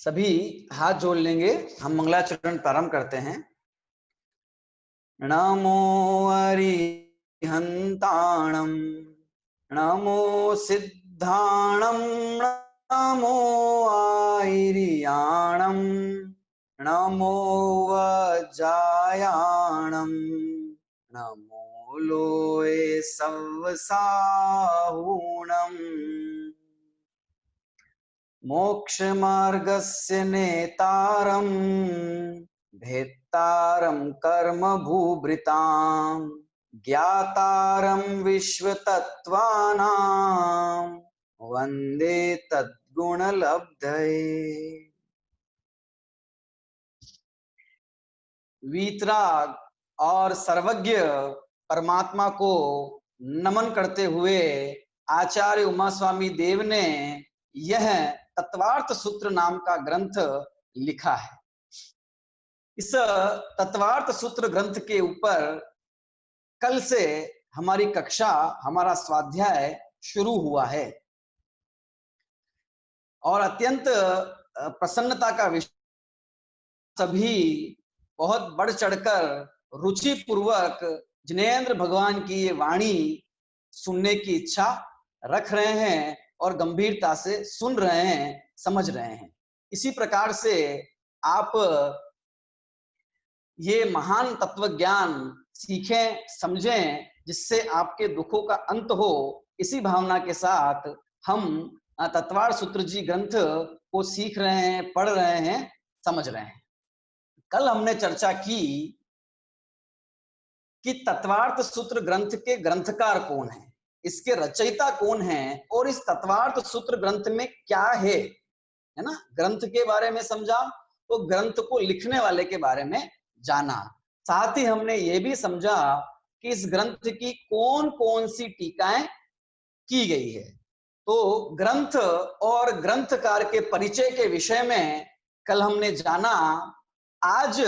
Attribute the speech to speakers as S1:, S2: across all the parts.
S1: सभी हाथ जोड़ लेंगे, हम मंगलाचरण प्रारंभ करते हैं। नमो अरिहंताणं, नमो सिद्धाणं, नमो आयर्याणं, नमो वज्रायाणं, नमो लोये सवसाहूणम्। मोक्षमार्गस्य नेतारं, भेत्तारं कर्म भूभृतां, ज्ञातारं विश्वतत्त्वानां, वन्दे तद्गुणलब्धये। वीतराग और सर्वज्ञ परमात्मा को नमन करते हुए आचार्य उमा स्वामी देव ने यह तत्वार्थ सूत्र नाम का ग्रंथ लिखा है। इस तत्वार्थ सूत्र ग्रंथ के ऊपर कल से हमारी कक्षा, हमारा स्वाध्याय शुरू हुआ है और अत्यंत प्रसन्नता का विषय, सभी बहुत बढ़ चढ़कर रुचि पूर्वक जिनेंद्र भगवान की ये वाणी सुनने की इच्छा रख रहे हैं और गंभीरता से सुन रहे हैं, समझ रहे हैं। इसी प्रकार से आप ये महान तत्व ज्ञान सीखें, समझें, जिससे आपके दुखों का अंत हो। इसी भावना के साथ हम तत्वार्थ सूत्र जी ग्रंथ को सीख रहे हैं, पढ़ रहे हैं, समझ रहे हैं। कल हमने चर्चा की कि तत्वार्थ सूत्र ग्रंथ के ग्रंथकार कौन है, इसके रचयिता कौन है और इस तत्वार्थ सूत्र ग्रंथ में क्या है ना। ग्रंथ के बारे में समझा तो ग्रंथ को लिखने वाले के बारे में जाना। साथ ही हमने ये भी समझा कि इस ग्रंथ की कौन कौन सी टीकाएं की गई है। तो ग्रंथ और ग्रंथकार के परिचय के विषय में कल हमने जाना। आज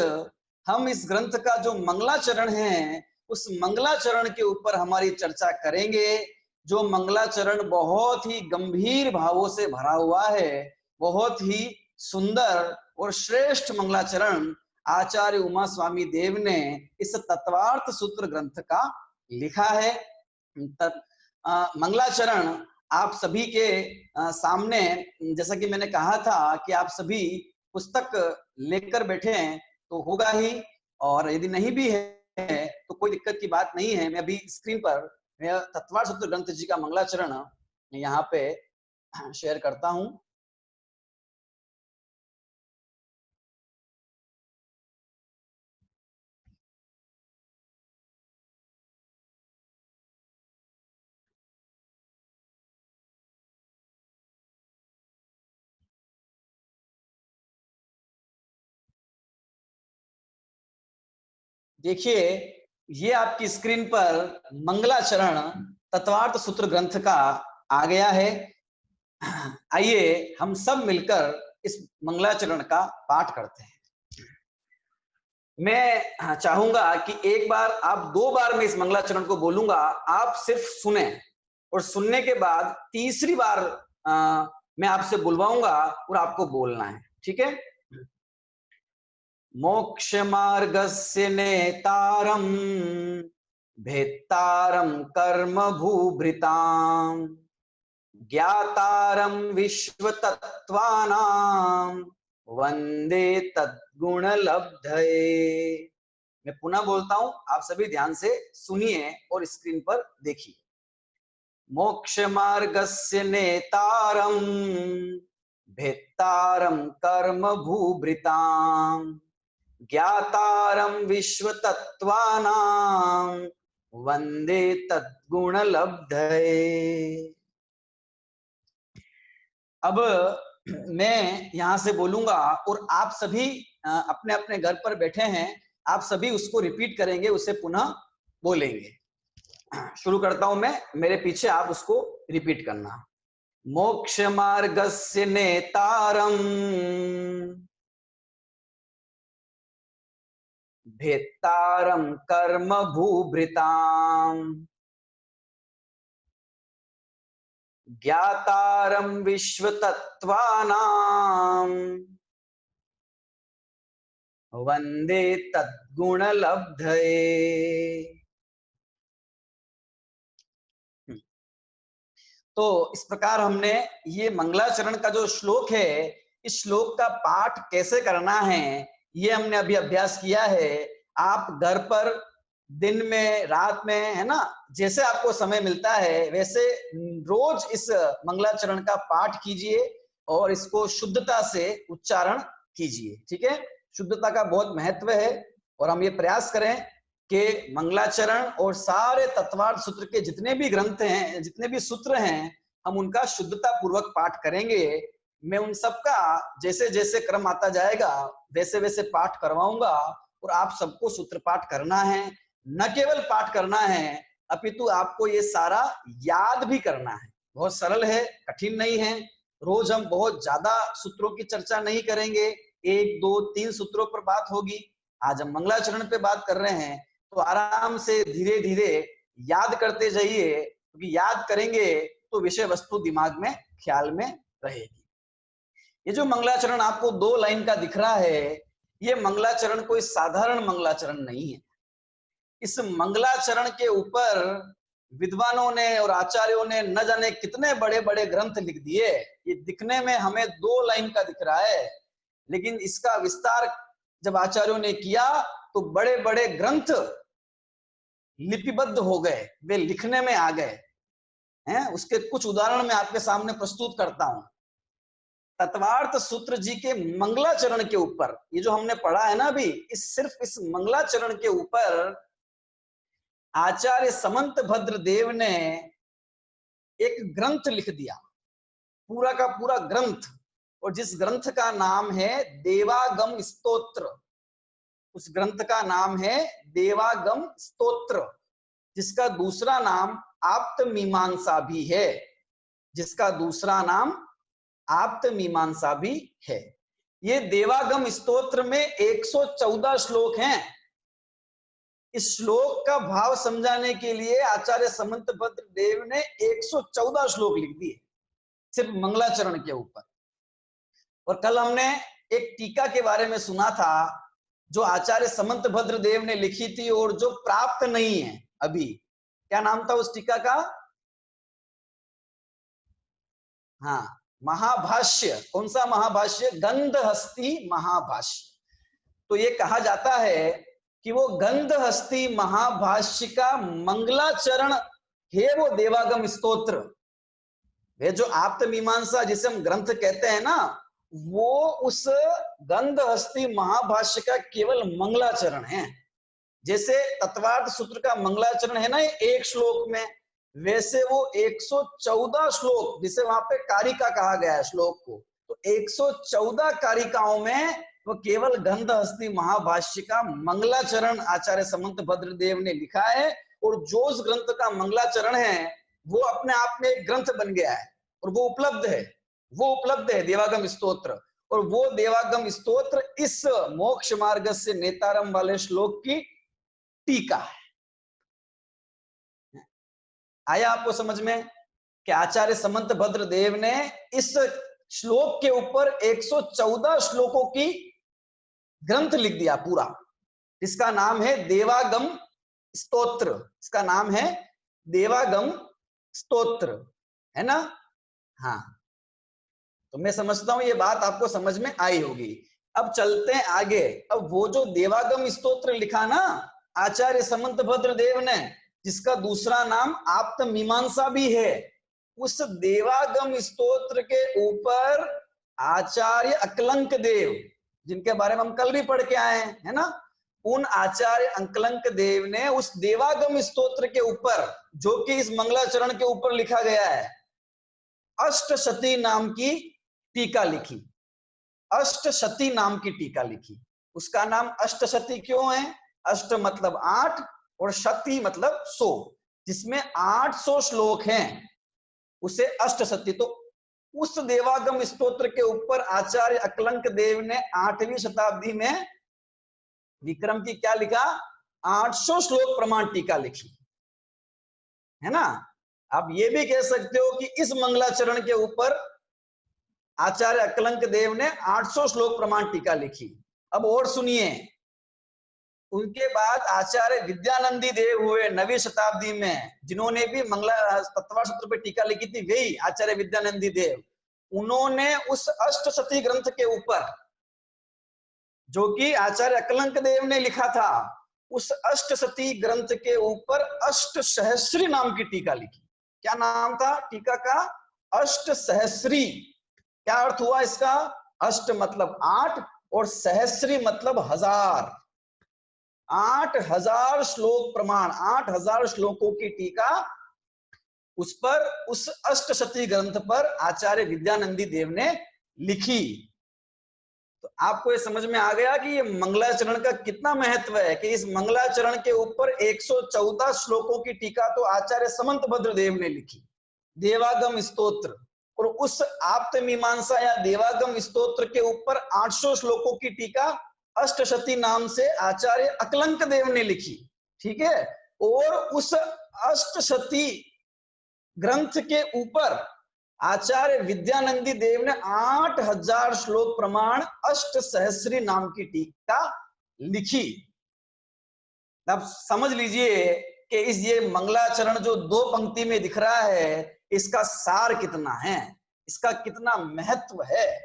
S1: हम इस ग्रंथ का जो मंगलाचरण है, उस मंगलाचरण के ऊपर हमारी चर्चा करेंगे। जो मंगलाचरण बहुत ही गंभीर भावों से भरा हुआ है, बहुत ही सुंदर और श्रेष्ठ मंगलाचरण आचार्य उमा स्वामी देव ने इस तत्वार्थ सूत्र ग्रंथ का लिखा है। मंगलाचरण आप सभी के सामने, जैसा कि मैंने कहा था कि आप सभी पुस्तक लेकर बैठे हैं तो होगा ही, और यदि नहीं भी है तो कोई दिक्कत की बात नहीं है। मैं अभी स्क्रीन पर तत्वार्थ सूत्र ग्रंथ जी का मंगलाचरण यहाँ पे शेयर करता हूं। देखिए, ये आपकी स्क्रीन पर मंगलाचरण तत्वार्थ सूत्र ग्रंथ का आ गया है। आइए हम सब मिलकर इस मंगलाचरण का पाठ करते हैं। मैं चाहूंगा कि एक बार आप, 2 बार मैं इस मंगलाचरण को बोलूंगा, आप सिर्फ सुने और सुनने के बाद तीसरी बार मैं आपसे बुलवाऊंगा और आपको बोलना है, ठीक है। मोक्ष मार्गस्य नेतारं, भेत्तारं कर्म भूभृतां, ज्ञातारं विश्वतत्त्वानां, वंदे तद्गुणलब्धये। मैं पुनः बोलता हूं, आप सभी ध्यान से सुनिए और स्क्रीन पर देखिए। मोक्ष मार्गस्य नेतारं, भेत्तारं कर्म भूभृतां, ज्ञातारं विश्वतत्त्वानां, वंदे तद्गुणलब्धये। अब मैं यहां से बोलूंगा और आप सभी अपने अपने घर पर बैठे हैं, आप सभी उसको रिपीट करेंगे, उसे पुनः बोलेंगे। शुरू करता हूं मैं, मेरे पीछे आप उसको रिपीट करना। मोक्ष मार्गस्य नेतारं, भेत्तारं कर्म भूभृतां, ज्ञातारं विश्वतत्त्वानां, वंदे तद्गुण लब्धये। तो इस प्रकार हमने ये मंगलाचरण का जो श्लोक है, इस श्लोक का पाठ कैसे करना है ये हमने अभी अभ्यास किया है। आप घर पर दिन में, रात में, है ना, जैसे आपको समय मिलता है वैसे रोज इस मंगलाचरण का पाठ कीजिए और इसको शुद्धता से उच्चारण कीजिए। ठीक है, शुद्धता का बहुत महत्व है और हम ये प्रयास करें कि मंगलाचरण और सारे तत्वार्थ सूत्र के जितने भी ग्रंथ हैं, जितने भी सूत्र हैं, हम उनका शुद्धता पूर्वक पाठ करेंगे। मैं उन सबका जैसे जैसे क्रम आता जाएगा वैसे वैसे पाठ करवाऊंगा और आप सबको सूत्र पाठ करना है। न केवल पाठ करना है अपितु आपको ये सारा याद भी करना है। बहुत सरल है, कठिन नहीं है। रोज हम बहुत ज्यादा सूत्रों की चर्चा नहीं करेंगे, 1, 2, 3 सूत्रों पर बात होगी। आज हम मंगलाचरण पे बात कर रहे हैं तो आराम से धीरे धीरे याद करते जाइए, क्योंकि याद करेंगे तो विषय वस्तु दिमाग में, ख्याल में रहेगी। ये जो मंगलाचरण आपको 2 लाइन का दिख रहा है, ये मंगलाचरण कोई साधारण मंगलाचरण नहीं है। इस मंगलाचरण के ऊपर विद्वानों ने और आचार्यों ने न जाने कितने बड़े बड़े ग्रंथ लिख दिए। ये दिखने में हमें 2 लाइन का दिख रहा है, लेकिन इसका विस्तार जब आचार्यों ने किया तो बड़े बड़े ग्रंथ लिपिबद्ध हो गए, वे लिखने में आ गए हैं। उसके कुछ उदाहरण मैं आपके सामने प्रस्तुत करता हूं। तत्वार्थ सूत्र जी के मंगलाचरण के ऊपर, ये जो हमने पढ़ा है ना अभी, सिर्फ इस मंगलाचरण के ऊपर आचार्य समंत भद्र देव ने एक ग्रंथ लिख दिया, पूरा का पूरा ग्रंथ। और जिस ग्रंथ का नाम है देवागम स्तोत्र, उस ग्रंथ का नाम है देवागम स्तोत्र, जिसका दूसरा नाम आप्त मीमांसा भी है, जिसका दूसरा नाम आप्त मीमांसा भी है। ये देवागम स्तोत्र में 114 श्लोक हैं। इस श्लोक का भाव समझाने के लिए आचार्य समंत भद्र देव ने 114 श्लोक लिख दिए सिर्फ मंगलाचरण के ऊपर। और कल हमने एक टीका के बारे में सुना था जो आचार्य समंत भद्र देव ने लिखी थी और जो प्राप्त नहीं है अभी। क्या नाम था उस टीका का? हाँ, महाभाष्य। कौन सा महाभाष्य? गंधहस्ती महाभाष्य। तो ये कहा जाता है कि वो गंधहस्ती महाभाष्य का मंगलाचरण है वो देवागम स्तोत्र। वे जो आप्त मीमांसा जिसे हम ग्रंथ कहते हैं ना, वो उस गंधहस्ती महाभाष्य का केवल मंगलाचरण है। जैसे तत्वार्थ सूत्र का मंगलाचरण है ना एक श्लोक में, वैसे वो 114 श्लोक, जिसे वहां पे कारिका कहा गया है श्लोक को, तो 114 कारिकाओं में वो केवल गंधहस्ती महाभाष्य का मंगलाचरण आचार्य समंत भद्र देव ने लिखा है। और जो उस ग्रंथ का मंगलाचरण है वो अपने आप में एक ग्रंथ बन गया है और वो उपलब्ध है, देवागम स्तोत्र। और वो देवागम स्तोत्र इस मोक्ष मार्ग से नेतारम वाले श्लोक की टीका है। आया आपको समझ में कि आचार्य समंत भद्र देव ने इस श्लोक के ऊपर 114 श्लोकों की ग्रंथ लिख दिया पूरा, इसका नाम है देवागम स्तोत्र। इसका नाम है देवागम स्तोत्र, है ना? हाँ, तो मैं समझता हूं ये बात आपको समझ में आई होगी। अब चलते हैं आगे। अब वो जो देवागम स्तोत्र लिखा ना आचार्य समंत भद्र देव ने, जिसका दूसरा नाम आप्त मीमांसा भी है, उस देवागम स्तोत्र के ऊपर आचार्य अकलंक देव, जिनके बारे में हम कल भी पढ़ के आए हैं, है ना, उन आचार्य अंकलंक देव ने उस देवागम स्तोत्र के ऊपर, जो कि इस मंगलाचरण के ऊपर लिखा गया है, अष्टशती नाम की टीका लिखी। अष्टशती नाम की टीका लिखी। उसका नाम अष्टशती क्यों है? अष्ट मतलब 8 और शती मतलब 100, जिसमें 800 श्लोक हैं, उसे अष्टशती। तो उस देवागम स्तोत्र के ऊपर आचार्य अकलंक देव ने 8वीं शताब्दी में विक्रम की क्या लिखा? 800 श्लोक प्रमाण टीका लिखी, है ना। आप ये भी कह सकते हो कि इस मंगलाचरण के ऊपर आचार्य अकलंक देव ने 800 श्लोक प्रमाण टीका लिखी। अब और सुनिए, उनके बाद आचार्य विद्यानंदी देव हुए 9वीं शताब्दी में, जिन्होंने भी मंगला तत्वार सूत्र पे टीका लिखी थी, वही आचार्य विद्यानंदी देव। उन्होंने उस अष्टशती ग्रंथ के ऊपर, जो कि आचार्य अकलंक देव ने लिखा था, उस अष्टशती ग्रंथ के ऊपर अष्टसहस्री नाम की टीका लिखी। क्या नाम था टीका का? अष्टसहस्री। क्या अर्थ हुआ इसका? अष्ट मतलब 8 और सहस्री मतलब 1000। 8000 श्लोक प्रमाण, 8000 श्लोकों की टीका उस पर, उस अष्टशती ग्रंथ पर आचार्य विद्यानंदी देव ने लिखी। तो आपको ये समझ में आ गया कि ये मंगलाचरण का कितना महत्व है, कि इस मंगलाचरण के ऊपर 114 श्लोकों की टीका तो आचार्य समंतभद्र देव ने लिखी, देवागम स्तोत्र। और उस आप्त मीमांसा या देवागम स्तोत्र के ऊपर 800 श्लोकों की टीका अष्टशती नाम से आचार्य अकलंक देव ने लिखी। ठीक है। और उस अष्टशती ग्रंथ के ऊपर आचार्य विद्यानंदी देव ने 8000 श्लोक प्रमाण अष्टसहस्री नाम की टीका लिखी। अब समझ लीजिए कि इस ये मंगलाचरण जो 2 पंक्ति में दिख रहा है, इसका सार कितना है, इसका कितना महत्व है,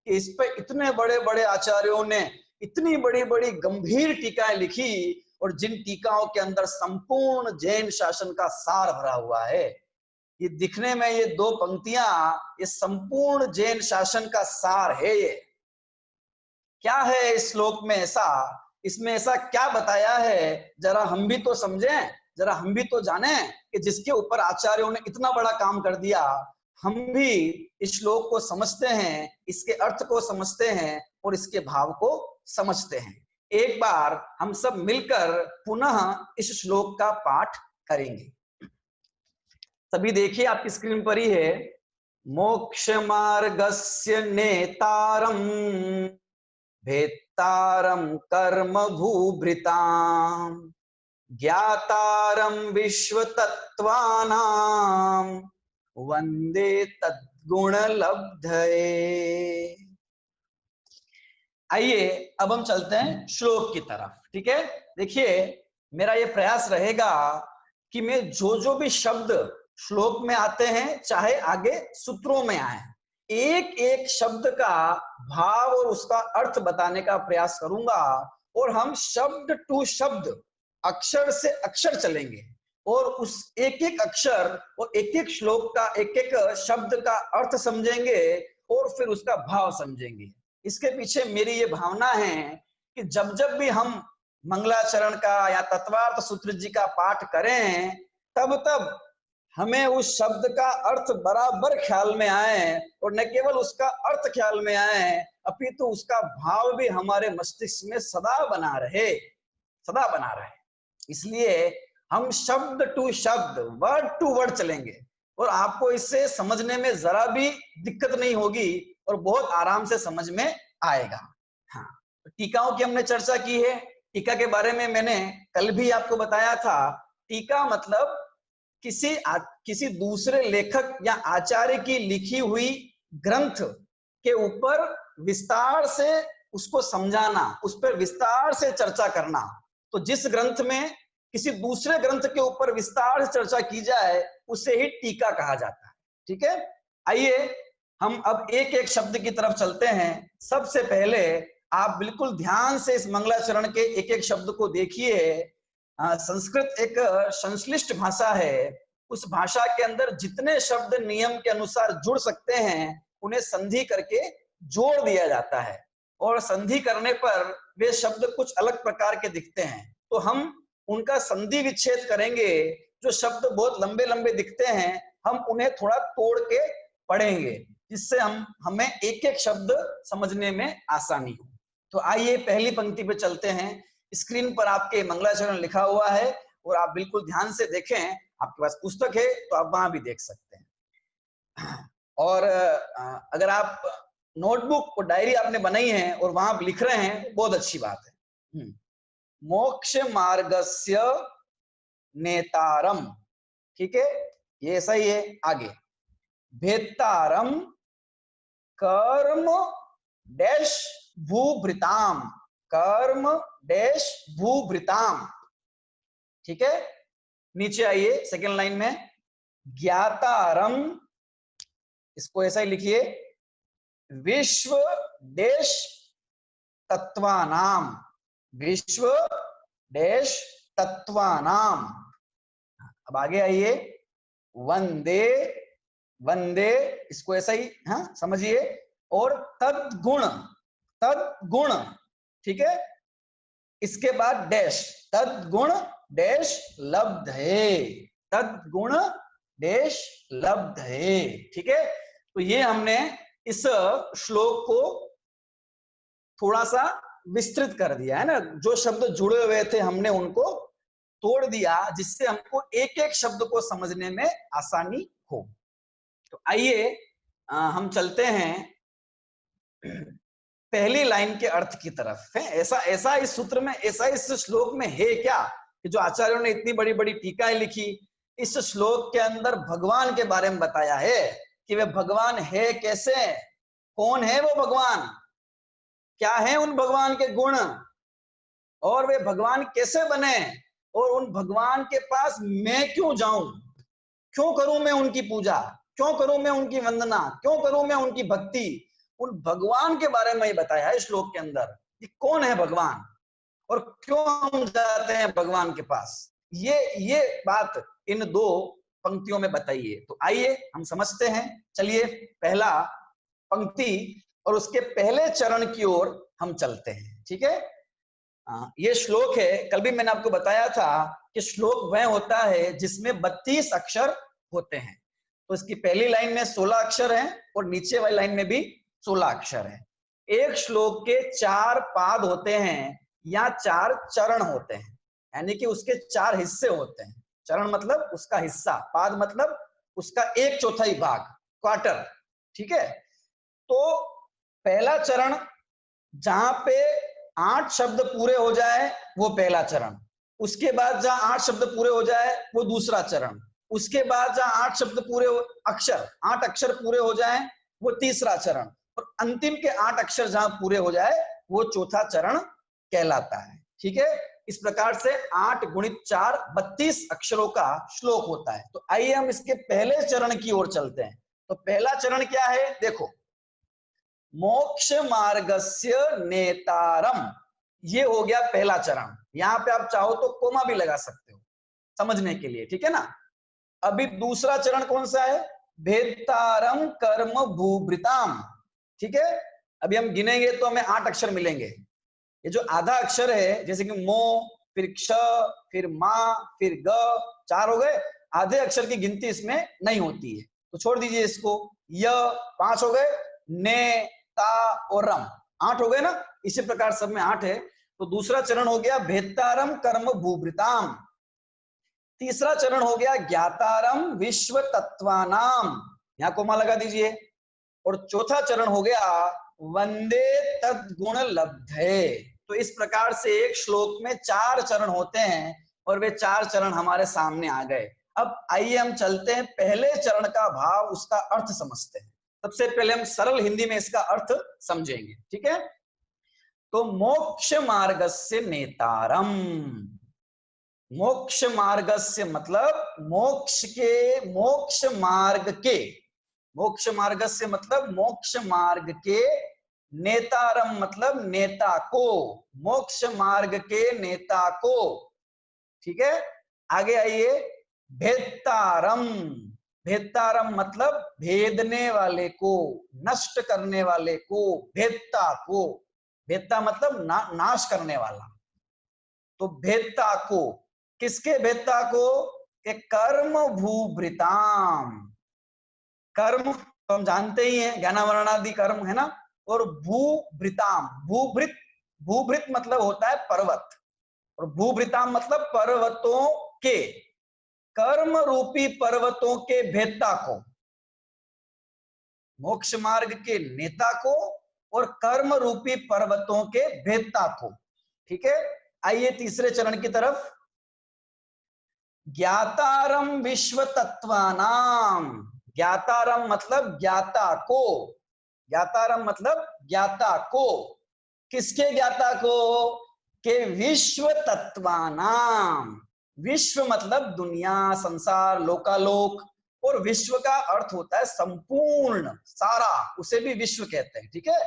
S1: कि इस पे इतने बड़े बड़े आचार्यों ने इतनी बड़ी बड़ी गंभीर टीकाएं लिखी, और जिन टीकाओं के अंदर संपूर्ण जैन शासन का सार भरा हुआ है। ये दिखने में ये 2 पंक्तियां, ये संपूर्ण जैन शासन का सार है। ये क्या है इस श्लोक में ऐसा, इसमें ऐसा क्या बताया है, जरा हम भी तो समझें, जरा हम भी तो जाने कि जिसके ऊपर आचार्यों ने इतना बड़ा काम कर दिया, हम भी इस श्लोक को समझते हैं, इसके अर्थ को समझते हैं और इसके भाव को समझते हैं। एक बार हम सब मिलकर पुनः इस श्लोक का पाठ करेंगे। सभी देखिए, आपकी स्क्रीन पर ही है। मोक्ष मार्गस्य नेतारम भेत्तारम कर्म भूभृताम ज्ञातारम विश्व तत्वानाम वंदे तद्गुण लब्धये। आइए अब हम चलते हैं श्लोक की तरफ। ठीक है। देखिए, मेरा ये प्रयास रहेगा कि मैं जो भी शब्द श्लोक में आते हैं, चाहे आगे सूत्रों में आए, एक एक शब्द का भाव और उसका अर्थ बताने का प्रयास करूंगा। और हम शब्द टू शब्द, अक्षर से अक्षर चलेंगे और उस एक एक अक्षर और एक एक श्लोक का एक एक शब्द का अर्थ समझेंगे और फिर उसका भाव समझेंगे। इसके पीछे मेरी ये भावना है कि जब जब भी हम मंगलाचरण का या तत्वार्थ सूत्र जी का पाठ करें, तब तब हमें उस शब्द का अर्थ बराबर ख्याल में आए, और न केवल उसका अर्थ ख्याल में आए, अपितु उसका भाव भी हमारे मस्तिष्क में सदा बना रहे, सदा बना रहे। इसलिए हम शब्द टू शब्द, वर्ड टू वर्ड चलेंगे, और आपको इससे समझने में जरा भी दिक्कत नहीं होगी और बहुत आराम से समझ में आएगा। हाँ, टीकाओं की हमने चर्चा की है। टीका के बारे में मैंने कल भी आपको बताया था। टीका मतलब किसी दूसरे लेखक या आचार्य की लिखी हुई ग्रंथ के ऊपर विस्तार से उसको समझाना, उस पर विस्तार से चर्चा करना। तो जिस ग्रंथ में किसी दूसरे ग्रंथ के ऊपर विस्तार से चर्चा की जाए, उसे ही टीका कहा जाता है। ठीक है। आइए हम अब एक एक शब्द की तरफ चलते हैं। सबसे पहले आप बिल्कुल ध्यान से इस मंगलाचरण के एक एक शब्द को देखिए। संस्कृत एक संश्लिष्ट भाषा है। उस भाषा के अंदर जितने शब्द नियम के अनुसार जुड़ सकते हैं, उन्हें संधि करके जोड़ दिया जाता है, और संधि करने पर वे शब्द कुछ अलग प्रकार के दिखते हैं। तो हम उनका संधि विच्छेद करेंगे। जो शब्द बहुत लंबे लंबे दिखते हैं, हम उन्हें थोड़ा तोड़ के पढ़ेंगे, जिससे हमें एक एक शब्द समझने में आसानी हो। तो आइए पहली पंक्ति पे चलते हैं। स्क्रीन पर आपके मंगलाचरण लिखा हुआ है, और आप बिल्कुल ध्यान से देखें। आपके पास पुस्तक है तो आप वहां भी देख सकते हैं। और अगर आप नोटबुक और डायरी आपने बनाई है और वहां लिख रहे हैं, बहुत अच्छी बात है। मोक्ष मार्गस्य नेतारम। ठीक है, ये ऐसा ही है। आगे भेत्तारम कर्म डैश भूभृताम। कर्म डैश भूभृताम। ठीक है, नीचे आइए सेकेंड लाइन में, ज्ञातारम, इसको ऐसा ही लिखिए, विश्व डैश तत्वानाम, विश्व डैश तत्वानाम। अब आगे आइए, वंदे, वंदे, इसको ऐसा ही हाँ समझिए, और तद्गुण, तद्गुण, ठीक है, इसके बाद डैश, तद्गुण डैश लब्धे, तद्गुण डैश लब्धे। ठीक है, तो ये हमने इस श्लोक को थोड़ा सा विस्तृत कर दिया है ना, जो शब्द जुड़े हुए थे हमने उनको तोड़ दिया, जिससे हमको एक एक शब्द को समझने में आसानी हो। तो आइए हम चलते हैं पहली लाइन के अर्थ की तरफ। है ऐसा ऐसा इस सूत्र में, ऐसा इस श्लोक में है क्या कि जो आचार्यों ने इतनी बड़ी बड़ी टीकाएं लिखी, इस श्लोक के अंदर भगवान के बारे में बताया है कि वे भगवान है कैसे, कौन है वो भगवान, क्या है उन भगवान के गुण, और वे भगवान कैसे बने, और उन भगवान के पास मैं क्यों जाऊं, क्यों करूं मैं उनकी पूजा, क्यों करूं मैं उनकी वंदना, क्यों करूं मैं उनकी भक्ति। उन भगवान के बारे में बताया है श्लोक के अंदर कि कौन है भगवान और क्यों हम जाते हैं भगवान के पास। ये बात इन दो पंक्तियों में बताइए। तो आइए हम समझते हैं। चलिए पहला पंक्ति और उसके पहले चरण की ओर हम चलते हैं। ठीक है, ये श्लोक है, कल भी मैंने आपको बताया था कि श्लोक वह होता है जिसमें 32 अक्षर होते हैं। तो इसकी पहली लाइन में 16 अक्षर हैं और नीचे वाली लाइन में भी 16 अक्षर हैं। एक श्लोक के 4 पाद होते हैं या 4 चरण होते हैं, यानी कि उसके 4 हिस्से होते हैं। चरण मतलब उसका हिस्सा, पाद मतलब उसका 1/4 भाग, क्वार्टर। ठीक है, तो पहला चरण जहां पे 8 शब्द पूरे हो जाए वो पहला चरण, उसके बाद जहां 8 शब्द पूरे हो जाए वो दूसरा चरण, उसके बाद जहां 8 शब्द पूरे अक्षर 8 अक्षर पूरे हो जाए वो तीसरा चरण, और अंतिम के 8 अक्षर जहां पूरे हो जाए वो चौथा चरण कहलाता है। ठीक है, इस प्रकार से 8 गुणित 4 32 अक्षरों का श्लोक होता है। तो आइए हम इसके पहले चरण की ओर चलते हैं। तो पहला चरण क्या है, देखो, मोक्ष मार्गस्य नेतारम, ये हो गया पहला चरण। यहां पे आप चाहो तो कोमा भी लगा सकते हो समझने के लिए। ठीक है ना। अभी दूसरा चरण कौन सा है, भेदारम कर्म भूभृताम। ठीक है, अभी हम गिनेंगे तो हमें 8 अक्षर मिलेंगे। ये जो आधा अक्षर है, जैसे कि मो, फिर क्ष, फिर मा, फिर ग, 4 हो गए। आधे अक्षर की गिनती इसमें नहीं होती है, तो छोड़ दीजिए इसको। य 5 हो गए, ने, ता और रम 8 हो गए ना। इसी प्रकार सब में 8 है। तो दूसरा चरण हो गया भेदारम कर्म भूभृताम। तीसरा चरण हो गया ज्ञातारम विश्व तत्वानाम, यहां कोमा लगा दीजिए। और चौथा चरण हो गया वंदे तद्गुण लब्धे। तो इस प्रकार से एक श्लोक में 4 चरण होते हैं और वे 4 चरण हमारे सामने आ गए। अब आइए हम चलते हैं पहले चरण का भाव, उसका अर्थ समझते हैं। सबसे पहले हम सरल हिंदी में इसका अर्थ समझेंगे। ठीक है, तो मोक्ष मार्गस्य नेतारम, मोक्ष मार्गस्य मतलब मोक्ष के, मोक्ष मार्ग के, मोक्ष मार्गस्य मतलब मोक्ष मार्ग के, नेतारम मतलब नेता को, मोक्ष मार्ग के नेता को। ठीक है, आगे आइए, भेदारम, भेदारम मतलब भेदने वाले को, नष्ट करने वाले को, भेदता को, भेदता मतलब नाश करने वाला। तो भेदता को, किसके भेदता को, के कर्म भूभृताम, कर्म तो हम जानते ही हैं, ज्ञानावरणादि कर्म है ना। और भूभृताम, भूभृत, भूभृत मतलब होता है पर्वत, और भूभृताम मतलब पर्वतों के, कर्म रूपी पर्वतों के भेदता को, मोक्ष मार्ग के नेता को और कर्म रूपी पर्वतों के भेदता को। ठीक है, आइए तीसरे चरण की तरफ। ज्ञातारम विश्व तत्वानाम, ज्ञातारम मतलब ज्ञाता को, ज्ञातारम मतलब ज्ञाता को, किसके ज्ञाता को? के विश्व तत्वानाम। विश्व मतलब दुनिया, संसार, लोकालोक, और विश्व का अर्थ होता है संपूर्ण, सारा, उसे भी विश्व कहते हैं, ठीक है।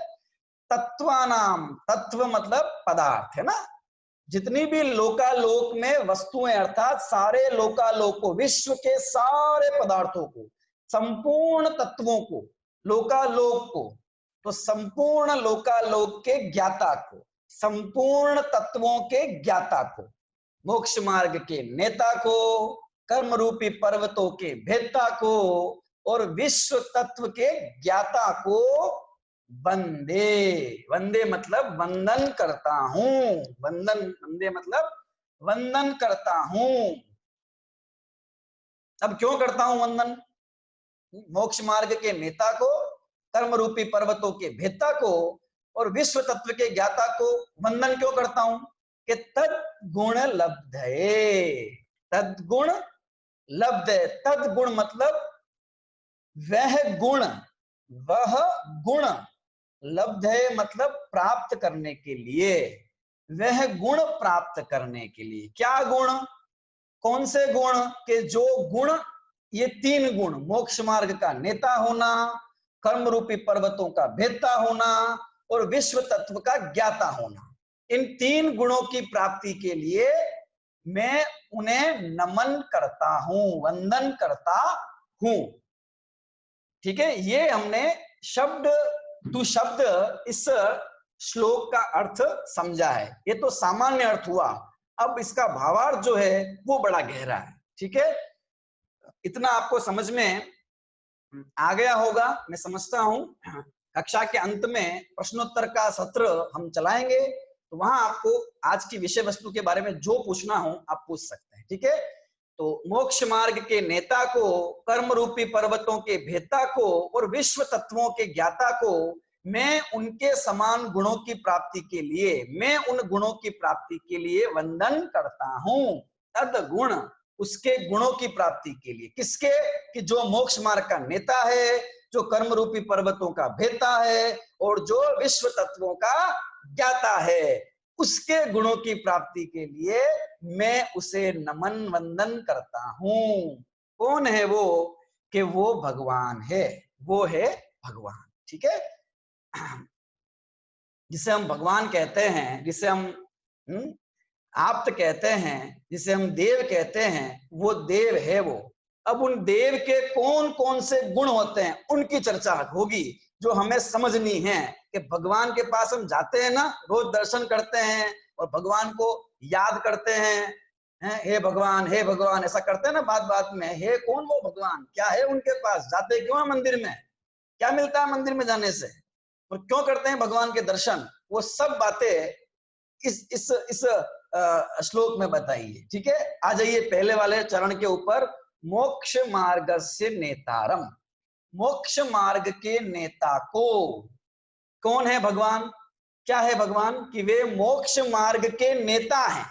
S1: तत्वानाम, तत्व मतलब पदार्थ, है ना। जितनी भी लोकालोक में वस्तुएं, अर्थात सारे लोकालोक को, विश्व के सारे पदार्थों को, संपूर्ण तत्वों को, लोकालोक को, तो संपूर्ण लोकालोक के ज्ञाता को, संपूर्ण तत्वों के ज्ञाता को, मोक्ष मार्ग के नेता को, कर्म रूपी पर्वतों के भेदता को, और विश्व तत्व के ज्ञाता को वंदे। वंदे मतलब वंदन करता हूं। वंदन, वंदे मतलब वंदन करता हूं। अब क्यों करता हूं वंदन? मोक्ष मार्ग के नेता को, कर्म रूपी पर्वतों के भेदता को, और विश्व तत्व के ज्ञाता को वंदन क्यों करता हूं? कि तद्गुण लब्धये। तद्गुण लब्धये। तद्गुण मतलब वह गुण, वह गुण, लब्धये मतलब प्राप्त करने के लिए, वह गुण प्राप्त करने के लिए। क्या गुण? कौन से गुण? के जो गुण, ये 3 गुण, मोक्ष मार्ग का नेता होना, कर्म रूपी पर्वतों का भेदता होना, और विश्व तत्व का ज्ञाता होना, इन 3 गुणों की प्राप्ति के लिए मैं उन्हें नमन करता हूं, वंदन करता हूं। ठीक है, ये हमने शब्द टू शब्द इस श्लोक का अर्थ समझा है। ये तो सामान्य अर्थ हुआ, अब इसका भावार्थ जो है वो बड़ा गहरा है। ठीक है, इतना आपको समझ में आ गया होगा, मैं समझता हूं। कक्षा के अंत में प्रश्नोत्तर का सत्र हम चलाएंगे, तो वहां आपको आज की विषय वस्तु के बारे में जो पूछना हो आप पूछ सकते हैं। ठीक है, तो मोक्ष मार्ग के नेता को, कर्म रूपी पर्वतों के भेदता को, और विश्व तत्वों के ज्ञाता को मैं उनके समान गुणों की प्राप्ति के लिए, मैं उन गुणों की प्राप्ति के लिए वंदन करता हूं। तद गुण, उसके गुणों की प्राप्ति के लिए। किसके? कि जो मोक्ष मार्ग का नेता है, जो कर्म रूपी पर्वतों का भेदता है, और जो विश्व तत्वों का ज्ञाता है, उसके गुणों की प्राप्ति के लिए मैं उसे नमन वंदन करता हूं। कौन है वो? कि वो भगवान है, वो है भगवान। ठीक है, जिसे हम भगवान कहते हैं, जिसे हम आप्त कहते हैं, जिसे हम देव कहते हैं, वो देव है वो। अब उन देव के कौन कौन से गुण होते हैं उनकी चर्चा होगी, जो हमें समझनी है। कि भगवान के पास हम जाते हैं ना, रोज दर्शन करते हैं और भगवान को याद करते हैं, हे भगवान, हे भगवान, ऐसा करते हैं ना बात बात में। हे कौन वो भगवान, क्या है उनके पास, जाते क्यों है मंदिर में, क्या मिलता है मंदिर में जाने से, और क्यों करते हैं भगवान के दर्शन, वो सब बातें इस श्लोक में बताइए। ठीक है, आ जाइए पहले वाले चरण के ऊपर। मोक्ष मार्ग से नेतारम, मोक्ष मार्ग के नेता को। कौन है भगवान? क्या है भगवान? कि वे मोक्ष मार्ग के नेता हैं।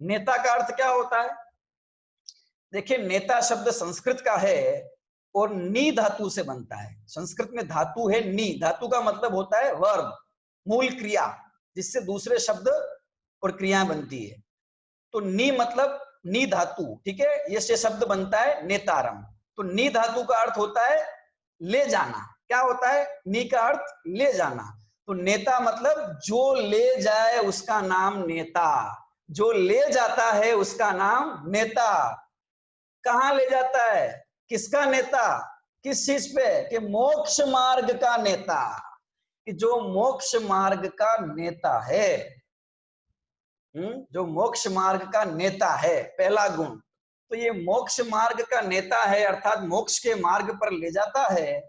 S1: नेता का अर्थ क्या होता है? देखिए, नेता शब्द संस्कृत का है और नी धातु से बनता है। संस्कृत में धातु है नी, धातु का मतलब होता है वर्ब, मूल क्रिया, जिससे दूसरे शब्द और क्रियाएं बनती है। तो नी मतलब नी धातु, ठीक है, ये से शब्द बनता है नेतारम। तो नी धातु का अर्थ होता है ले जाना। क्या होता है? नी का अर्थ ले जाना। तो नेता मतलब जो ले जाए उसका नाम नेता, जो ले जाता है उसका नाम नेता। कहां ले जाता है? किसका नेता? किस चीज पे? कि मोक्ष मार्ग का नेता, कि जो मोक्ष मार्ग का नेता है, जो मोक्ष मार्ग का नेता है, पहला गुण। तो ये मोक्ष मार्ग का नेता है, अर्थात मोक्ष के मार्ग पर ले जाता है।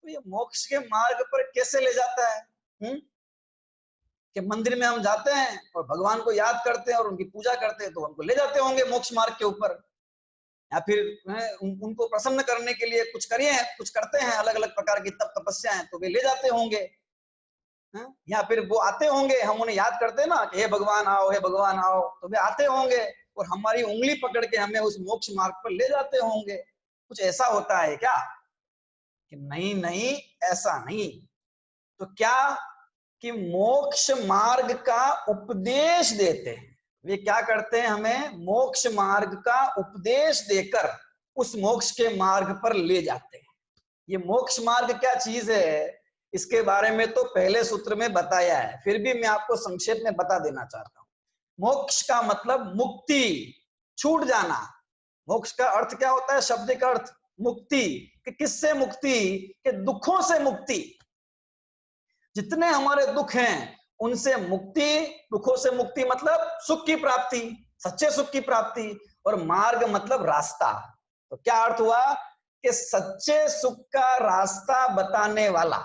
S1: तो ये मोक्ष के मार्ग पर कैसे ले जाता है? कि मंदिर में हम जाते हैं और भगवान को याद करते हैं और उनकी पूजा करते हैं, तो हमको ले जाते होंगे मोक्ष मार्ग के ऊपर, या फिर उनको प्रसन्न करने के लिए कुछ करिए, कुछ करते हैं, अलग अलग प्रकार की तप तपस्याएं, तो वे ले जाते होंगे। या फिर वो आते होंगे, हम उन्हें याद करते हैं ना कि हे भगवान आओ, हे भगवान आओ, तो वे आते होंगे और हमारी उंगली पकड़ के हमें उस मोक्ष मार्ग पर ले जाते होंगे। कुछ ऐसा होता है क्या? कि नहीं नहीं, ऐसा नहीं। तो क्या कि मोक्ष मार्ग का उपदेश देते हैं। वे क्या करते हैं, हमें मोक्ष मार्ग का उपदेश देकर उस मोक्ष के मार्ग पर ले जाते हैं। ये मोक्ष मार्ग क्या चीज है, इसके बारे में तो पहले सूत्र में बताया है, फिर भी मैं आपको संक्षेप में बता देना चाहता हूं। मोक्ष का मतलब मुक्ति, छूट जाना। मोक्ष का अर्थ क्या होता है, शब्द का अर्थ मुक्ति। कि किससे मुक्ति, कि दुखों से मुक्ति। जितने हमारे दुख हैं उनसे मुक्ति, दुखों से मुक्ति मतलब सुख की प्राप्ति, सच्चे सुख की प्राप्ति। और मार्ग मतलब रास्ता। तो क्या अर्थ हुआ कि सच्चे सुख का रास्ता बताने वाला।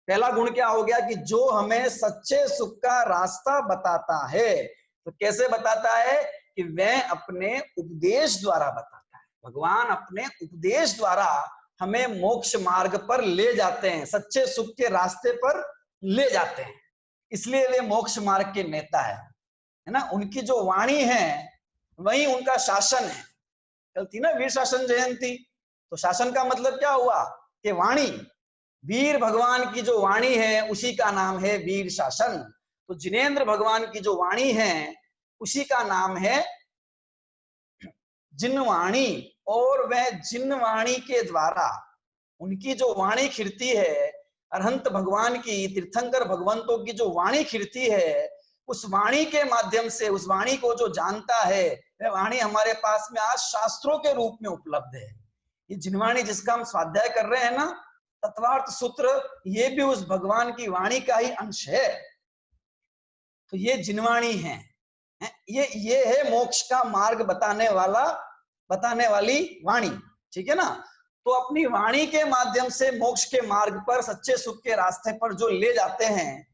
S1: पहला गुण क्या हो गया कि जो हमें सच्चे सुख का रास्ता बताता है। तो कैसे बताता है कि वह अपने उपदेश द्वारा बताता है। भगवान अपने उपदेश द्वारा हमें मोक्ष मार्ग पर ले जाते हैं, सच्चे सुख के रास्ते पर ले जाते हैं। इसलिए वे मोक्ष मार्ग के नेता है ना। उनकी जो वाणी है वही उनका शासन है। कल थी ना वीर शासन जयंती, तो शासन का मतलब क्या हुआ कि वाणी। वीर भगवान की जो वाणी है उसी का नाम है वीर शासन। तो जिनेंद्र भगवान की जो वाणी है उसी का नाम है जिनवाणी। और वह जिनवाणी के द्वारा, उनकी जो वाणी खिरती है, अरहंत भगवान की, तीर्थंकर भगवंतों की जो वाणी खिरती है, उस वाणी के माध्यम से, उस वाणी को जो जानता है, वह वाणी हमारे पास में आज शास्त्रों के रूप में उपलब्ध है। ये जिनवाणी जिसका हम स्वाध्याय कर रहे हैं ना, तत्वार्थ सूत्र, ये भी उस भगवान की वाणी का ही अंश है। तो ये जिनवाणी है, ये है मोक्ष का मार्ग बताने वाली वाणी। ठीक है ना। तो अपनी वाणी के माध्यम से मोक्ष के मार्ग पर, सच्चे सुख के रास्ते पर जो ले जाते हैं,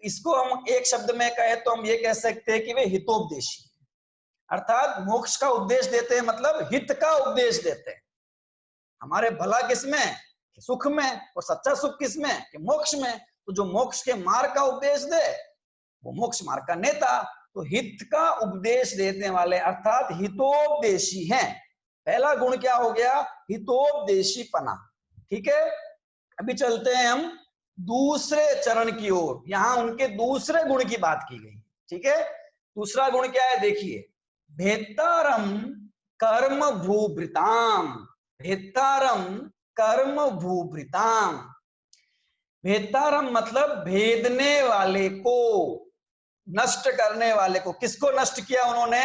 S1: इसको हम एक शब्द में कहे तो हम ये कह सकते हैं कि वे हितोपदेशी। अर्थात मोक्ष का उपदेश देते हैं मतलब हित का उपदेश देते हैं। हमारे भला किसमें, सुख में। और सच्चा सुख किसमें, कि मोक्ष में। तो जो मोक्ष के मार्ग का उपदेश दे वो मोक्ष मार्ग का नेता। तो हित का उपदेश देने वाले अर्थात हितोपदेशी हैं। पहला गुण क्या हो गया, हितोपदेशीपना। ठीक है। अभी चलते हैं हम दूसरे चरण की ओर। यहां उनके दूसरे गुण की बात की गई। ठीक है। दूसरा गुण क्या है, देखिए, भेत्तारम कर्म भूभृताम। भेत्तारम कर्म भूभृताम। भेत्तारम मतलब भेदने वाले को, नष्ट करने वाले को। किसको नष्ट किया उन्होंने,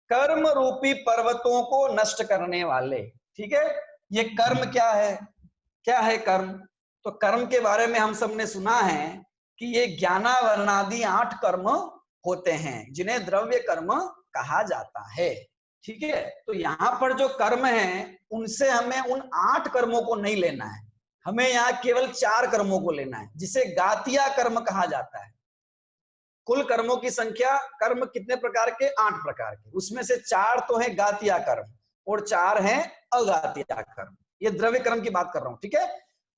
S1: कर्म रूपी पर्वतों को नष्ट करने वाले। ठीक है। ये कर्म क्या है कर्म। तो कर्म के बारे में हम सबने सुना है कि ये ज्ञानावरणादि 8 कर्म होते हैं, जिन्हें द्रव्य कर्म कहा जाता है। ठीक है। तो यहाँ पर जो कर्म है उनसे हमें उन 8 कर्मों को नहीं लेना है, हमें यहाँ केवल 4 कर्मों को लेना है, जिसे गातिया कर्म कहा जाता है। कुल कर्मों की संख्या, कर्म कितने प्रकार के, 8 प्रकार के, उसमें से 4 तो है गातिया कर्म और 4 है अगातिया कर्म। ये द्रव्य कर्म की बात कर रहा हूं। ठीक है।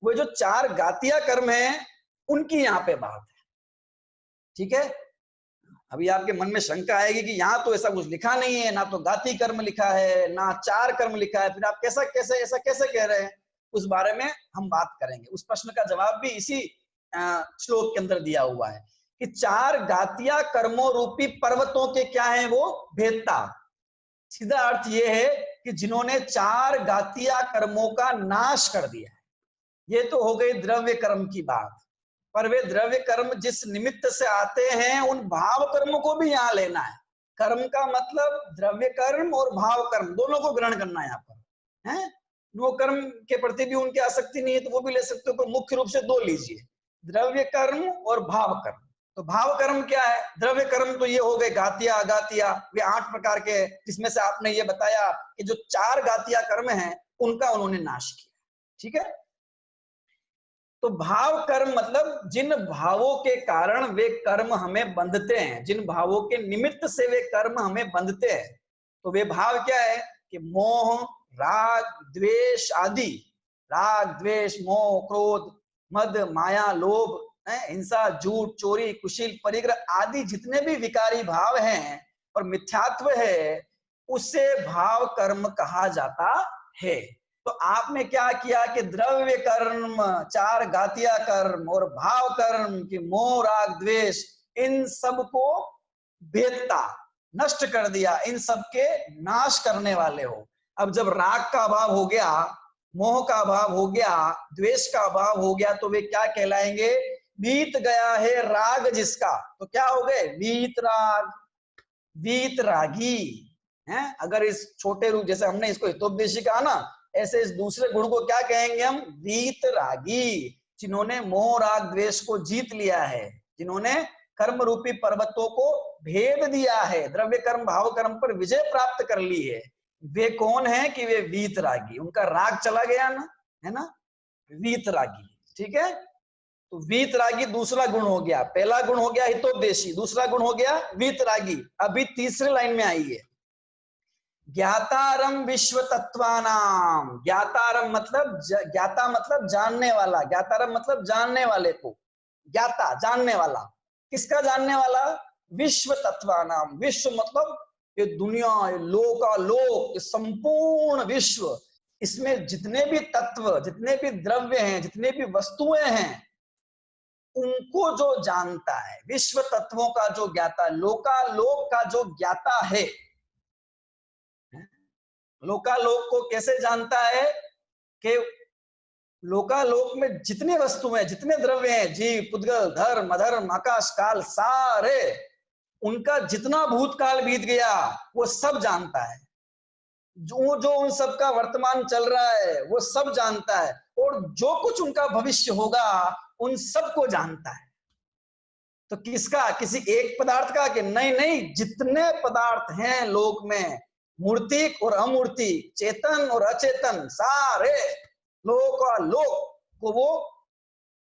S1: वो जो 4 गातिया कर्म है उनकी यहाँ पे बात है। ठीक है। अभी आपके मन में शंका आएगी कि यहाँ तो ऐसा कुछ लिखा नहीं है, ना तो गाति कर्म लिखा है, ना 4 कर्म लिखा है, फिर आप ऐसा कैसे कह रहे हैं। उस बारे में हम बात करेंगे। उस प्रश्न का जवाब भी इसी श्लोक के अंदर दिया हुआ है कि 4 गातिया कर्मों रूपी पर्वतों के क्या है, वो भेदता। सीधा अर्थ ये है कि जिन्होंने 4 गातिया कर्मों का नाश कर दिया है। ये तो हो गई द्रव्य कर्म की बात। पर वे द्रव्य कर्म जिस निमित्त से आते हैं उन भाव कर्म को भी यहाँ लेना है। कर्म का मतलब द्रव्य कर्म और भाव कर्म दोनों को ग्रहण करना है यहाँ पर है। नो कर्म के प्रति भी उनकी आसक्ति नहीं है तो वो भी ले सकते हो, पर मुख्य रूप से 2 लीजिए, द्रव्य कर्म और भाव कर्म। तो भाव कर्म क्या है, द्रव्य कर्म तो ये हो गए गातिया अगातिया, वे 8 प्रकार के, जिसमें से आपने ये बताया कि जो 4 गातिया कर्म हैं उनका उन्होंने नाश किया। ठीक है। तो भाव कर्म मतलब जिन भावों के कारण वे कर्म हमें बंधते हैं, जिन भावों के निमित्त से वे कर्म हमें बंधते हैं। तो वे भाव क्या है कि मोह, राग, द्वेष आदि। राग, द्वेष, मोह, क्रोध, मद, माया, लोभ, हिंसा, झूठ, चोरी, कुशील, परिग्रह आदि जितने भी विकारी भाव हैं और मिथ्यात्व है, उसे भाव कर्म कहा जाता है। तो आपने क्या किया कि द्रव्य कर्म, चार घातिया कर्म और भाव कर्म की मोह राग द्वेष, इन सब को भेदता, नष्ट कर दिया, इन सब के नाश करने वाले हो। अब जब राग का अभाव हो गया, मोह का अभाव हो गया, द्वेष का अभाव हो गया, तो वे क्या कहलाएंगे? बीत गया है राग जिसका, तो क्या हो गए? वीतराग, वीतरागी हैं। अगर इस छोटे रूप, जैसे हमने इसको हितोपदेशी कहा ना, ऐसे इस दूसरे गुण को क्या कहेंगे हम? वीतरागी, जिन्होंने मोह राग द्वेष को जीत लिया है, जिन्होंने कर्म रूपी पर्वतों को भेद दिया है, द्रव्य कर्म भाव कर्म पर विजय प्राप्त कर ली है। वे कौन है? कि वे वीतरागी, उनका राग चला गया ना, है ना, वीतरागी। ठीक है, तो वीतरागी दूसरा गुण हो गया। पहला गुण हो गया हितोपदेशी, दूसरा गुण हो गया वीतरागी। अभी तीसरी लाइन में आई है, ज्ञातारम विश्व तत्वानाम। ज्ञातारम मतलब ज्ञाता मतलब जानने वाला, ज्ञातारम मतलब जानने वाले को, ज्ञाता जानने वाला, किसका जानने वाला? विश्व तत्वानाम। विश्व मतलब ये दुनिया, ये लोकालोक, ये संपूर्ण विश्व, इसमें जितने भी तत्व, जितने भी द्रव्य हैं, जितने भी वस्तुएं हैं, उनको जो जानता है, विश्व तत्वों का जो ज्ञाता, लोकालोक का जो ज्ञाता है। लोकालोक को कैसे जानता है? कि लोकालोक में जितनी वस्तुएं, जितने द्रव्य हैं, जीव, पुद्गल, धर्म, अधर्म, आकाश काल, सारे, उनका जितना भूतकाल बीत गया वो सब जानता है। जो जो उन सब का वर्तमान चल रहा है वो सब जानता है, और जो कुछ उनका भविष्य होगा उन सबको जानता है। तो किसका? किसी एक पदार्थ का? कि नहीं नहीं, जितने पदार्थ हैं लोक में, मूर्तिक और अमूर्तिक, चेतन और अचेतन, सारे लोक को वो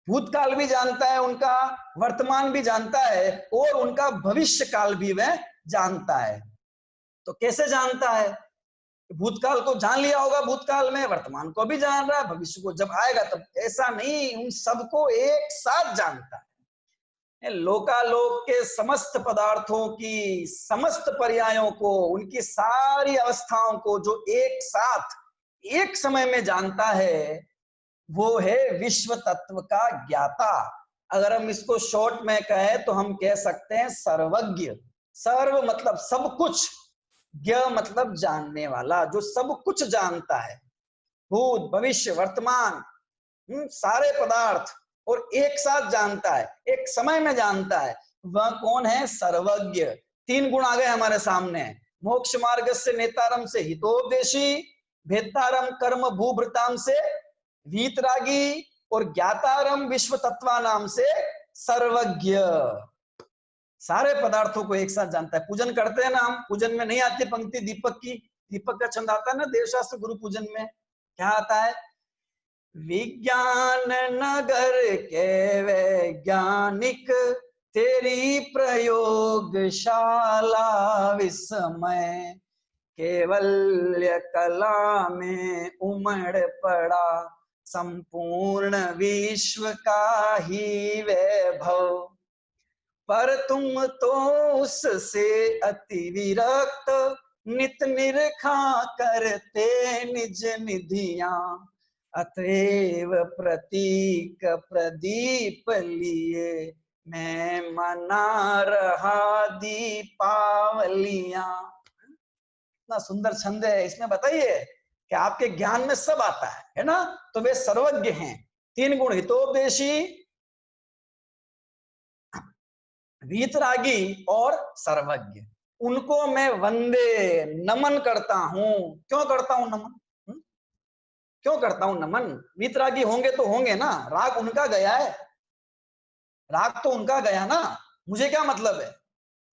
S1: भूतकाल भी जानता है, उनका वर्तमान भी जानता है, और उनका भविष्य काल भी वह जानता है। तो कैसे जानता है? भूतकाल को जान लिया होगा, भूतकाल में, वर्तमान को भी जान रहा है, भविष्य को जब आएगा तब। ऐसा नहीं, उन सबको एक साथ जानता है। लोकालोक के समस्त पदार्थों की समस्त पर्यायों को, उनकी सारी अवस्थाओं को जो एक साथ एक समय में जानता है, वो है विश्व तत्व का ज्ञाता। अगर हम इसको शॉर्ट में कहें तो हम कह सकते हैं सर्वज्ञ। सर्व मतलब सब कुछ, ज्ञ मतलब जानने वाला, जो सब कुछ जानता है, भूत भविष्य वर्तमान, सारे पदार्थ, और एक साथ जानता है, एक समय में जानता है। वह कौन है? सर्वज्ञ। तीन गुण आ गए हमारे सामने। मोक्ष मार्ग से नेतारम से हितोपदेशी, भेत्तारम कर्म भूभृताम से वीतरागी, और ज्ञातारम विश्व तत्वानाम से सर्वज्ञ। सारे पदार्थों को एक साथ जानता है। पूजन करते हैं ना हम, पूजन में नहीं आती पंक्ति दीपक की? दीपक का छंद आता है ना देवशास्त्र गुरु पूजन में, क्या आता है? विज्ञान नगर के वैज्ञानिक, तेरी प्रयोगशाला विस्मय, केवल्य कला में उमड़ पड़ा संपूर्ण विश्व का ही वैभव, पर तुम तो उससे अति विरक्त, नित निरखा करते निज निधियां, अतएव प्रतीक प्रदीप लिए मैं मना रहा दीपावलियां। इतना सुंदर छंद है इसमें। बताइए कि आपके ज्ञान में सब आता है ना? तो वे सर्वज्ञ हैं। तीन गुण, हितोपदेशी, वीतरागी और सर्वज्ञ, उनको मैं वंदे, नमन करता हूं। क्यों करता हूं नमन? क्यों करता हूं नमन? वीतरागी होंगे तो होंगे ना, राग उनका गया है, राग तो उनका गया ना, मुझे क्या मतलब है?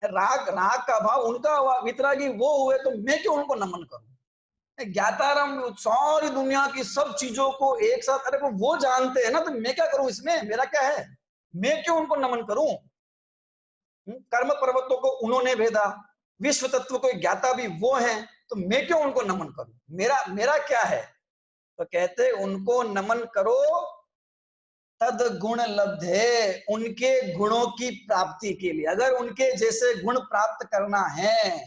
S1: राग का भाव उनका हुआ, वीतरागी वो हुए, तो मैं क्यों उनको नमन करूं? ज्ञातारम सारी दुनिया की सब चीजों को एक साथ, अरे वो जानते हैं ना, तो मैं क्या करूं इसमें? मेरा क्या है? मैं क्यों उनको नमन करूं? कर्म पर्वतों को उन्होंने भेदा, विश्व तत्व को ज्ञाता भी वो हैं, तो मैं क्यों उनको नमन करूं? मेरा क्या है? तो कहते उनको नमन करो तद गुण लब्धे, उनके गुणों की प्राप्ति के लिए। अगर उनके जैसे गुण प्राप्त करना है,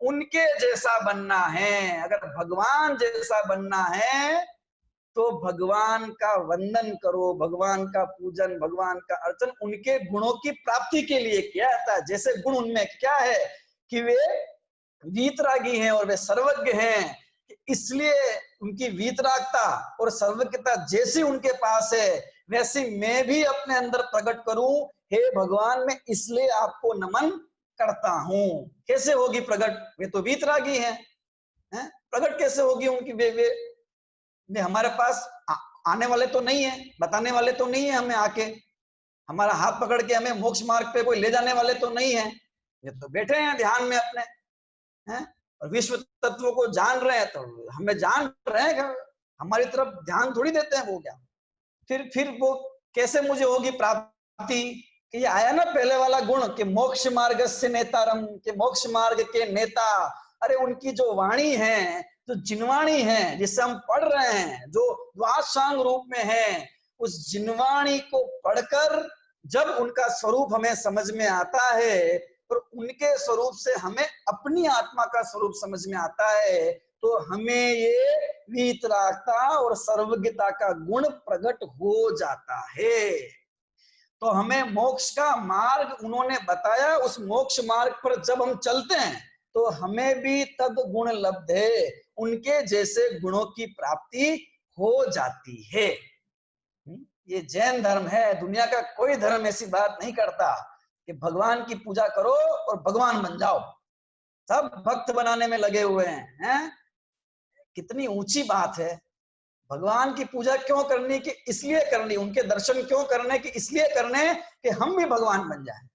S1: उनके जैसा बनना है। अगर भगवान जैसा बनना है तो भगवान का वंदन करो, भगवान का पूजन, भगवान का अर्चन उनके गुणों की प्राप्ति के लिए किया जाता है। जैसे गुण उनमें क्या है कि वे वीतरागी हैं और वे सर्वज्ञ हैं, इसलिए उनकी वीतरागता और सर्वज्ञता जैसी उनके पास है वैसी मैं भी अपने अंदर प्रकट करूं। हे भगवान, मैं इसलिए आपको नमन करता हूं। कैसे होगी प्रकट? वे तो वीतरागी हैं, प्रकट कैसे होगी उनकी? वे हमारे पास आने वाले तो नहीं है, बताने वाले तो नहीं है हमें आके, हमारा हाथ पकड़ के हमें मोक्ष मार्ग पे कोई ले जाने वाले तो नहीं है। ये तो बैठे हैं ध्यान में अपने, हैं, और विश्व तत्व को जान रहे हैं, तो हमें जान रहे हैं, हमारी तरफ ध्यान थोड़ी देते हैं वो क्या। फिर वो कैसे मुझे होगी प्राप्ति? कि ये आया ना पहले वाला गुण कि मोक्ष मार्ग से नेतारम, के मोक्ष मार्ग के नेता। अरे उनकी जो वाणी है, जो जिनवाणी है जिसे हम पढ़ रहे हैं, जो द्वादशांग रूप में है, उस जिनवाणी को पढ़कर जब उनका स्वरूप हमें समझ में आता है और उनके स्वरूप से हमें अपनी आत्मा का स्वरूप समझ में आता है, तो हमें ये वीतरागता और सर्वज्ञता का गुण प्रकट हो जाता है। तो हमें मोक्ष का मार्ग उन्होंने बताया, उस मोक्ष मार्ग पर जब हम चलते हैं तो हमें भी तद गुण लब्ध है, उनके जैसे गुणों की प्राप्ति हो जाती है। ये जैन धर्म है, दुनिया का कोई धर्म ऐसी बात नहीं करता कि भगवान की पूजा करो और भगवान बन जाओ। सब भक्त बनाने में लगे हुए हैं? कितनी ऊंची बात है। भगवान की पूजा क्यों करनी? कि इसलिए करनी, उनके दर्शन क्यों करने? कि इसलिए करने कि हम भी भगवान बन जाएं।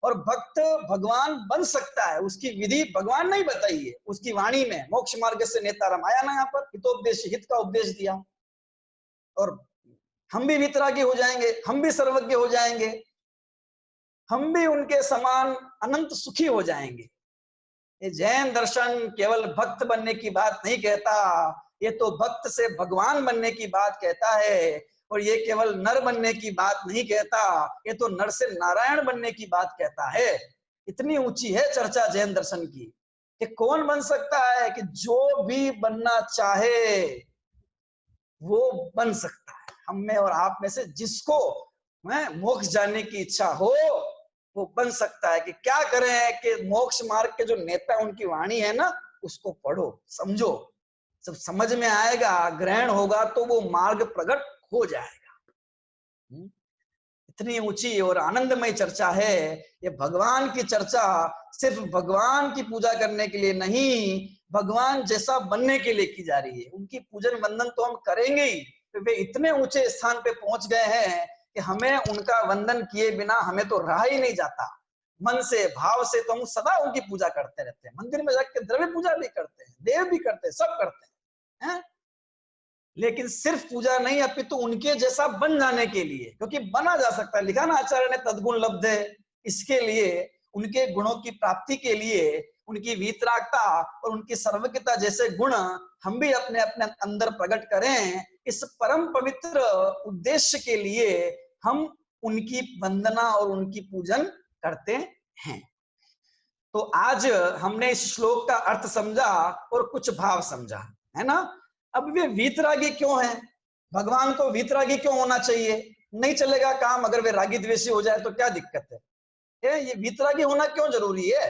S1: और भक्त भगवान बन सकता है, उसकी विधि भगवान नहीं बताई है, उसकी वाणी में मोक्ष मार्ग से नेतारम आया ना, यहाँ पर हितोपदेश, हित का उपदेश दिया, और हम भी वितरागी हो जाएंगे, हम भी सर्वज्ञ हो जाएंगे, हम भी उनके समान अनंत सुखी हो जाएंगे। ये जैन दर्शन केवल भक्त बनने की बात नहीं कहता, ये तो भक्त से भगवान बनने की बात कहता है। और ये केवल नर बनने की बात नहीं कहता, ये तो नर से नारायण बनने की बात कहता है। इतनी ऊंची है चर्चा जैन दर्शन की कि कौन बन सकता है? कि जो भी बनना चाहे वो बन सकता है। हम में और आप में से जिसको मोक्ष जाने की इच्छा हो वो बन सकता है। कि क्या करें कि मोक्ष मार्ग के जो नेता उनकी वाणी है ना, उसको पढ़ो, समझो, जब समझ में आएगा, ग्रहण होगा, तो वो मार्ग प्रकट हो जाएगा। इतनी ऊंची और आनंदमय चर्चा है ये। भगवान की चर्चा सिर्फ भगवान की पूजा करने के लिए नहीं, भगवान जैसा बनने के लिए की जा रही है। उनकी पूजन वंदन तो हम करेंगे ही, तो वे इतने ऊंचे स्थान पे पहुंच गए हैं कि हमें उनका वंदन किए बिना हमें तो रहा ही नहीं जाता। मन से, भाव से तो हम सदा उनकी पूजा करते रहते हैं। मंदिर में जाकर द्रव्य पूजा भी करते हैं, देव भी करते हैं, सब करते हैं, लेकिन सिर्फ पूजा नहीं, अपितु उनके जैसा बन जाने के लिए, क्योंकि बना जा सकता है। लिखा ना आचार्य ने तद्गुण लब्ध है, इसके लिए, उनके गुणों की प्राप्ति के लिए, उनकी वीतरागता और उनकी सर्वज्ञता जैसे गुण हम भी अपने अपने अंदर प्रकट करें। इस परम पवित्र उद्देश्य के लिए हम उनकी वंदना और उनकी पूजन करते हैं। तो आज हमने इस श्लोक का अर्थ समझा और कुछ भाव समझा, है ना। अब वे वीतरागी क्यों हैं? भगवान को वीतरागी क्यों होना चाहिए? नहीं चलेगा काम अगर वे रागी द्वेषी हो जाए तो क्या दिक्कत है? ये वीतरागी होना क्यों जरूरी है?